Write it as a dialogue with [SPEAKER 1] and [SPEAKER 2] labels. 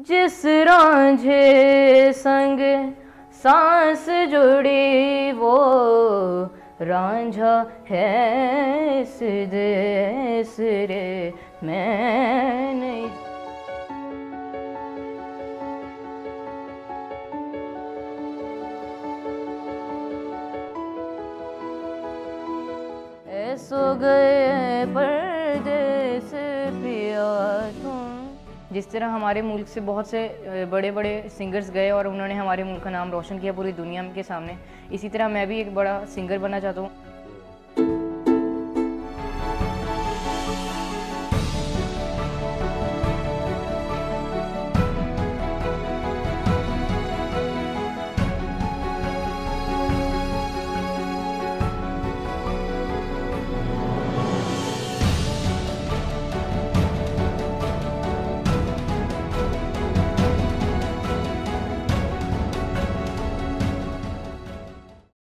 [SPEAKER 1] जिस रांझे संग सांस जुड़ी वो रांझा है इस देश रे मैं नहीं। ऐसो गए परदेस पिया तुम। जिस तरह हमारे मुल्क से बहुत से बड़े बड़े सिंगर्स गए और उन्होंने हमारे मुल्क का नाम रोशन किया पूरी दुनिया के सामने, इसी तरह मैं भी एक बड़ा सिंगर बनना चाहता हूँ।